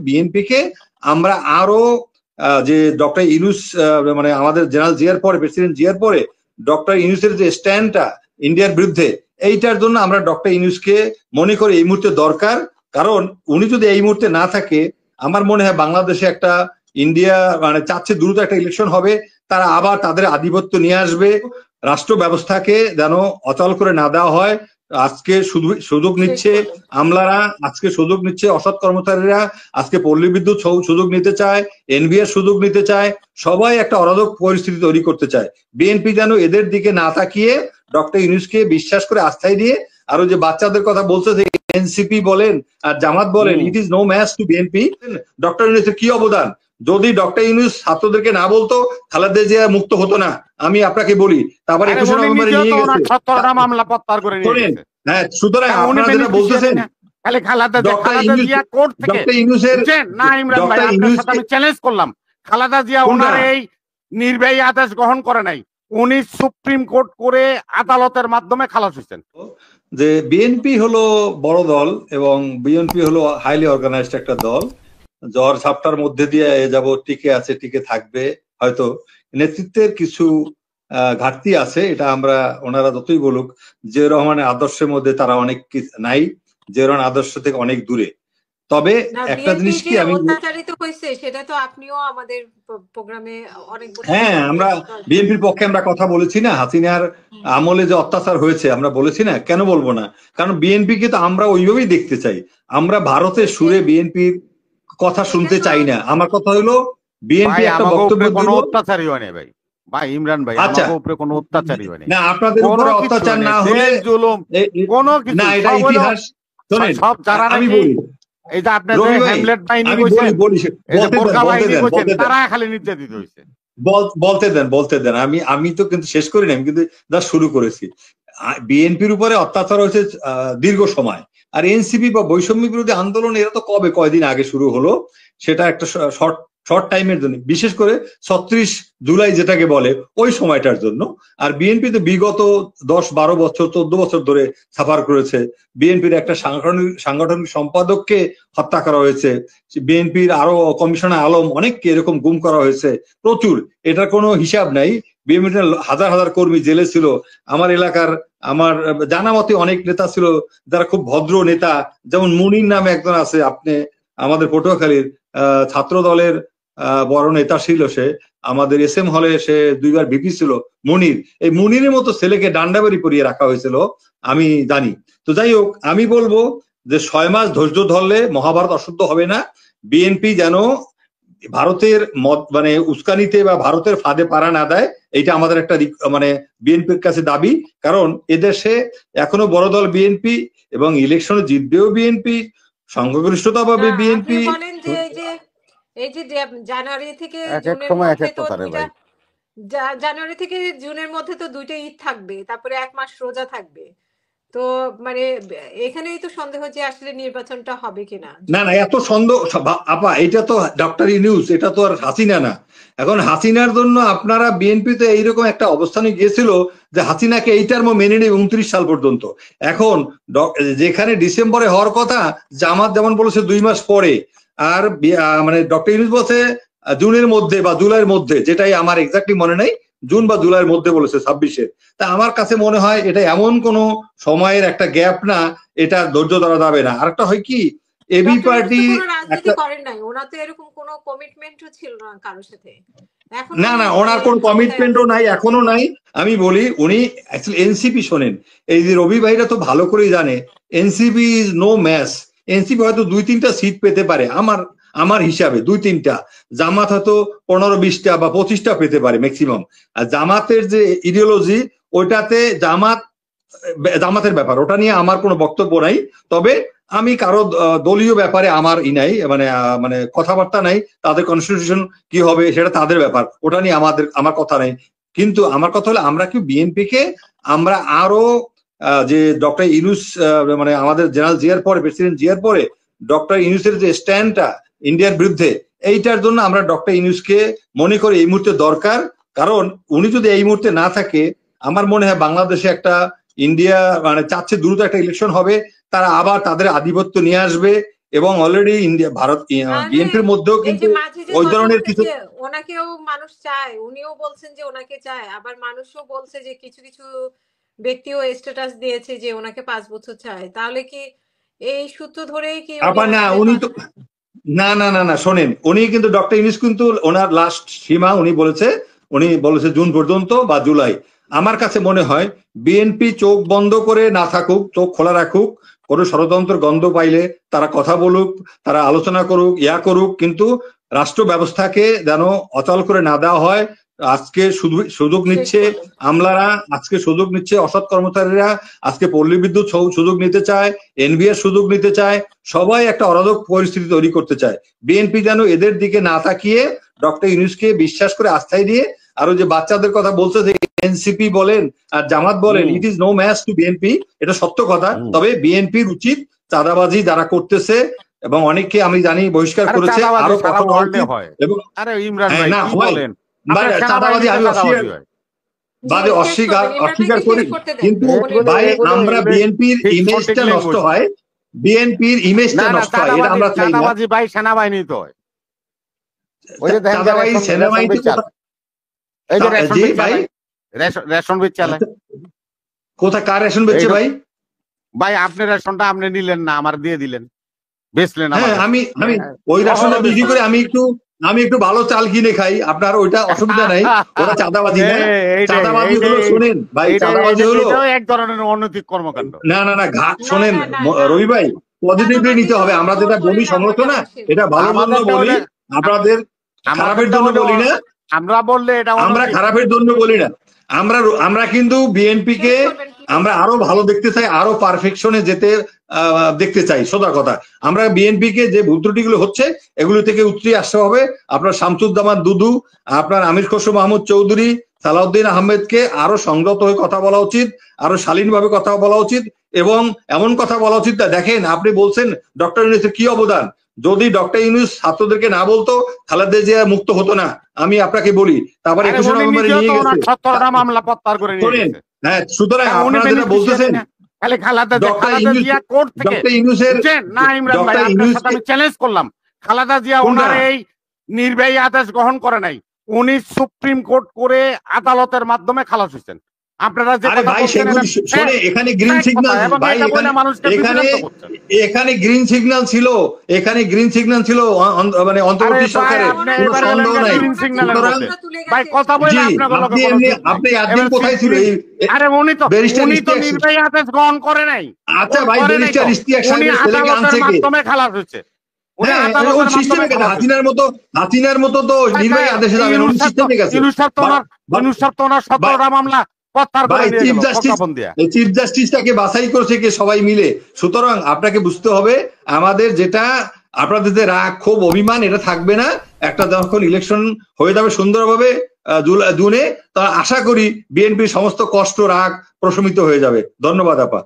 BNP কে আমরা আরো যে ডক্টর ইউনূস মানে আমাদের জেনারেল জিয়ার পরে প্রেসিডেন্ট জিয়ার পরে ডক্টর ইউনূসের যে স্ট্যান্ডটা ইন্ডিয়ার বিরুদ্ধে এইটার জন্য আমরা ডক্টর ইউনূসকে মনে করি এই মুহূর্তে দরকার। কারণ উনি যদি এই মুহূর্তে না থাকে আমার মনে হয় বাংলাদেশে একটা ইন্ডিয়া মানে চাচ্ছে দ্রুত একটা ইলেকশন হবে, তারা আবার তাদের আধিপত্য নিয়ে আসবে, রাষ্ট্র ব্যবস্থাকে যেন অচল করে না দেওয়া হয়। আজকে শুধু সুযোগ নিচ্ছে আমলারা, আজকে সুযোগ নিচ্ছে অসৎ কর্মচারীরা, আজকে পল্লী বিদ্যুৎ সুযোগ নিতে চায়, এনবিআর সুযোগ নিতে চায়, সবাই একটা অরাজক পরিস্থিতি তৈরি করতে চায়। বিএনপি যেন এদের দিকে না তাকিয়ে ডক্টর ইউনূসকে বিশ্বাস করে আস্থায় দিয়ে, আরো যে বাচ্চাদের কথা বলছে যে এনসিপি বলেন আর জামাত বলেন, it is no match to BNP. Doctor ইউনূসের কি অবদান? যদি ডক্টর ইউনূস ছাত্রদেরকে না বলতো খালেদা জিয়া মুক্ত হতো না, আমি আপনাকে বলি। তারপরে 21 নভেম্বরে নিয়ে গেছে, মামলা প্রত্যাহার করে নিয়ে গেছে। হ্যাঁ, সুতরাং আপনারা যেটা বলতেছেন খালি খালেদা জিয়া কোর্ট থেকে ডক্টর ইউনূসের না, ইমরান ভাই আপনার সাথে আমি চ্যালেঞ্জ করলাম, খালেদা জিয়া ওনার এই নির্বাহী আদেশ গ্রহণ করে নাই, উনি সুপ্রিম কোর্ট করে আদালতের মাধ্যমে খালাস হয়েছেন। যে বিএনপি হলো বড় দল এবং বিএনপি হলো হাইলি অর্গানাইজড একটা দল, জ্বর ঝাপটার মধ্যে দিয়ে যাব টিকে আছে, টিকে থাকবে। হয়তো নেতৃত্বের কিছু ঘাটতি আছে, এটা আমরা ওনারা যতই বলুক, জিয়াউর রহমানের আদর্শের মধ্যে তারা অনেক নাই, জিয়াউর রহমান আদর্শ থেকে অনেক দূরে। তবে একটা জিনিস কি আমি অত্যাচারিত হয়েছে সেটা তো আপনিও আমাদের প্রোগ্রামে অনেক, হ্যাঁ, আমরা বিএনপির পক্ষে আমরা কথা বলেছি না, হাসিনার আমলে যে অত্যাচার হয়েছে আমরা বলেছি না, কেন বলবো না? কারণ বিএনপিকে তো আমরা ওইভাবেই দেখতে চাই, আমরা ভারতের সুরে বিএনপির কথা শুনতে চাই না। আমার কথা হলো বিএনপি একটা বক্তব্য কোনো অত্যাচারই হয় না ভাই, ভাই ইমরান ভাই আমাদের উপরে কোনো অত্যাচারই হয় না, আপনাদের উপরে অত্যাচার না হলে কোনো কিছু না, এটা ইতিহাস। শুনেন, সব যারা আমি বলি, এই যে আপনি যে হ্যামলেট বাহিনী কইছেন, এই যে বোরকা বাহিনী কইছেন, তারা খালি নির্যাতিত হইছে। বলতে দেন, আমি তো কিন্তু শেষ করি না, আমি কিন্তু যা শুরু করেছি। বিএনপির উপরে অত্যাচার হয়েছে দীর্ঘ সময়, আর এনসিপি বা বৈষম্য বিরোধী আন্দোলন এরা তো কয়দিন আগে শুরু হলো, সেটা একটা শর্ট টাইমের জন্য, বিশেষ করে 36 জুলাই যেটাকে বলে ওই সময়টার জন্য। আর বিএনপি তো বিগত 10-12 বছর 14 বছর ধরে সাফার করেছে। বিএনপির একটা সাংগঠনিক সম্পাদককে হত্যা করা হয়েছে, বিএনপির আরো কমিশনার আলম অনেককে এরকম গুম করা হয়েছে, প্রচুর, এটার কোনো হিসাব নাই। বিএনপির হাজার হাজার কর্মী জেলে ছিল। আমার এলাকার আমার জানা মতে অনেক নেতা ছিল যারা খুব ভদ্র নেতা, যেমন মুনির নামে একজন আছে, আপনি আমাদের পটুয়াখালীর ছাত্র দলের বড় নেতা ছিল, সে আমাদের এস এম হলে সে 2 বার ভিপি ছিল, মুনির। এই মুনিরের মতো ছেলেকে ডান্ডাবাড়ি পরিয়ে রাখা হয়েছিল আমি জানি। তো যাই হোক, আমি বলবো যে 6 মাস ধৈর্য ধরলে মহাভারত অশুদ্ধ হবে না। বিএনপি যেন ভারতের মানে উস্কানিতে বা ভারতের ফাঁদে পাড়া না দেয়, এইটা আমাদের একটা মানে বিএনপির কাছে দাবি। কারণ এদেশে এখনো বড় দল বিএনপি এবং ইলেকশনে জিতবেও বিএনপি, সংখ্যাগরিষ্ঠতা পাবে বিএনপি। এই যে জানুয়ারি থেকে জুনের মধ্যে তো 2টা ঈদ থাকবে, তারপরে 1 মাস রোজা থাকবে, তো মানে এখানেই তো সন্দেহ যে আসলে নির্বাচনটা হবে কিনা। না, এত সন্দেহ আপা, এটা তো ডক্টর ইউনূস, এটা তো আর হাসিনা না। এখন হাসিনার জন্য আপনারা বিএনপি তো এইরকম একটা অবস্থানে গিয়েছিল যে হাসিনাকে এই টার্ম মেনে নেবে 29 সাল পর্যন্ত। এখন যেখানে ডিসেম্বরে হওয়ার কথা, জামাত যেমন বলেছে 2 মাস পরে, আর মানে ডক্টর ইউনূস বলছে জুনের মধ্যে বা জুলাইয়ের মধ্যে, যেটাই আমার এক্স্যাক্টলি মনে নাই, জুন বা জুলাইয়ের মধ্যে বলেছে 26-এর। তা আমার কাছে মনে হয় এটা এমন কোন সময়ের একটা গ্যাপ না, এটা ধৈর্য ধরা যাবে না। আরেকটা হয় কি, এবি পার্টি করেন নাই, ওনার তো এরকম কোনো কমিটমেন্টও ছিল না কারোর সাথে। না, ওনার কোন কমিটমেন্টও নাই, এখনো নাই। আমি বলি উনি অ্যাকচুয়ালি এনসিপি, শোনেন, এই যে রবি ভাইরা তো ভালো করেই জানে NCP is no match. NCP হয়তো 2-3টা সিট পেতে পারে, আমার হিসাবে 2-3টা। জামাত হয়তো 15-20টা বা 25টা পেতে পারে ম্যাক্সিমাম। আর জামাতের যে ইডিওলজি, ওইটাতে জামাতের ব্যাপার, ওটা নিয়ে আমার কোনো বক্তব্য নাই। তবে আমি কারো দলীয় ব্যাপারে আমার নাই, মানে কথাবার্তা নাই, তাদের কনস্টিটিউশন কি হবে সেটা তাদের ব্যাপার, ওটা নিয়ে আমার কথা নাই। কিন্তু আমার কথা হলো, আমরা কি বিএনপি কে আমরা আরো যে ডক্টর ইউনূস মানে আমাদের জেনারেল জিয়ার পরে প্রেসিডেন্ট জিয়ার পরে ডক্টর ইউনূসের যে স্ট্যান্ডটা ইন্ডিয়ার বিরুদ্ধে, এইটার জন্য আমরা ডক্টর ইউনূসকে মনে করি এই মুহূর্তে দরকার। কারণ উনি যদি এই মুহূর্তে না থাকে, আমার মনে হয় বাংলাদেশে একটা ইন্ডিয়া মানে চাচ্ছে দ্রুত একটা ইলেকশন হবে, তারা আবার তাদের আধিপত্য নিয়ে আসবে, এবং অলরেডি ইন্ডিয়া ভারত বিএনপির মধ্যেও এই কিন্তু যে মাঝে যে ওই কথা ধরনের কিছু বলেছে ওনাকেও মানুষ চায়, উনিও বলছেন যে ওনাকে চায়, আবার মানুষও বলছে যে কিছু কিছু ব্যক্তিও স্ট্যাটাস দিয়েছে যে ওনাকে 5 বছর চায়। তাহলে কি এই সূত্র ধরেই কি উনি আবার না আসলে উনি তো না না না না শোনেন, উনি কিন্তু ডক্টর ইউনূস কিন্তু ওনার লাস্ট সীমা উনি বলেছে জুন পর্যন্ত বা জুলাই। আমার কাছে মনে হয় বিএনপি চোখ বন্ধ করে না থাকুক, চোখ খোলা রাখুক, কোনো ষড়যন্ত্র গন্ধ পাইলে তারা কথা বলুক, তারা আলোচনা করুক, করুক, কিন্তু রাষ্ট্র ব্যবস্থাকে যেন অচল করে না দেওয়া হয়। আজকে সুযোগ নিচ্ছে আমলারা, আজকে সুযোগ নিচ্ছে অসৎ কর্মচারীরা, আজকে পল্লী বিদ্যুৎ সুযোগ নিতে চায়, এনবিআর সুযোগ নিতে চায়, সবাই একটা অরাজক পরিস্থিতি তৈরি করতে চায়। বিএনপি যেন এদের দিকে না তাকিয়ে ডক্টর ইউনূসকে বিশ্বাস করে আস্থায় দিয়ে, আরো যে বাচ্চাদের কথা বলছে যে এনসিপি বলেন আর জামাত বলেন, it is no match to BNP, এটা সত্য কথা। তবে বিএনপির উচিত চাঁদাবাজি যারা করতেছে এবং অনেককে আমি জানি বহিষ্কার করেছে, আরো কথা বলা উচিত। এবং আরে ইমরান ভাই না কি বলেন, চাঁদাবাজি আমি অস্বীকার করি, কিন্তু ভাই আমরা বিএনপির ইমেজটা নষ্ট হয়, বিএনপির ইমেজটা নষ্ট হয়, এটা আমরা চাই না। চাঁদাবাজি ভাই সেনাবাহিনী তো হয়, ওই যে চাঁদাবাজি সেনাবাহিনী এই যে রেশন বিল চালায়, কোথায় কার রেশন বেচছে ভাই? ভাই আপনি রেশনটা আপনি নিলেন না, আমার দিয়ে দিলেন, বেচলেন। হ্যাঁ আমি ওই রেশনটা বিক্রি করে আমি একটু ভালো চাল কিনে খাই, আপনার ওইটা অসুবিধা নাই। ওরা চাঁদাবাজি না, চাঁদাবাজি হলো, শোনেন ভাই, চাঁদাবাজি হলো এক ধরনের অনৈতিক কর্মকাণ্ড। না না না শোনেন রবি ভাই, পজিটিভলি নিতে হবে। আমরা যেটা বলি সমালোচনা, এটা ভালো মন্দ বলি, আপনাদের খারাপের জন্য বলি না, আমরা বললে এটা আমরা খারাপের জন্য বলি না। আমরা কিন্তু বিএনপি কে আমরা আরো ভালো দেখতে চাই, আরো পারফেকশনে যেতে দেখতে চাই, সোজা কথা। আমরা বিএনপি কে যে ভুল ত্রুটিগুলো হচ্ছে এগুলো থেকে উতরে আসতে হবে। আপনার শামসুজ্জামান দুদু, আপনার আমির খসরু মাহমুদ চৌধুরী, সালাউদ্দিন আহমেদকে আরো সংযত হয়ে কথা বলা উচিত, আরো শালীনভাবে কথা বলা উচিত, এবং এমন কথা বলা উচিত। দেখেন আপনি বলছেন ডক্টর ইউনূসের কি অবদান, যদি ডক্টর ইউনূস ছাত্রদেরকে না বলতো খালেদা জিয়া মুক্ত হতো না। আমি আপনাকে বলি, তারপরে 21 নভেম্বরে নিয়ে গেছে, 17টা মামলা প্রত্যাহার করে নিয়ে গেছে। হ্যাঁ, সুতরাং আপনারা যেটা বলতেছেন ডক্টর ইউনূসের না, ইমরান ভাই আপনার সাথে আমি চ্যালেঞ্জ করলাম, খালেদা জিয়া ওনার এই নির্বাহী আদেশ গ্রহণ করে নাই, উনি সুপ্রিম কোর্ট করে আদালতের মাধ্যমে খালাস হয়েছেন। আপনারা যে এখানে গ্রিন সিগন্যাল, এখানে গ্রিন সিগন্যাল ছিল, এখানে গ্রিন সিগন্যাল ছিল মানে অন্তর্বর্তী সরকারের, কোনো সন্দেহ নাই। ভাই কথা বলে আপনি একদিন কোথায় ছিল? আরে উনি তো নির্বাহী আদেশ গ্রহণ করে নাই। আচ্ছা ভাই, ব্যারিস্টার ইশতিয়াক সাহেবের ছেলেকে আনছে কে? মাধ্যমে খালাস হয়েছে। হাসিনার মতো তো নির্বাহী আদেশে যাবেন, উনি সিস্টেমে গেছে। 17টা মামলা চিফ জাস্টিসটাকে বাছাই করছে কে? সবাই মিলে। সুতরাং আপনাকে বুঝতে হবে, আমাদের যেটা আপনাদের যে রাগ ক্ষোভ অভিমান, এটা থাকবে না। একটা যখন ইলেকশন হয়ে যাবে সুন্দরভাবে জুনে, তা আশা করি বিএনপির সমস্ত কষ্ট রাগ প্রশমিত হয়ে যাবে। ধন্যবাদ আপা।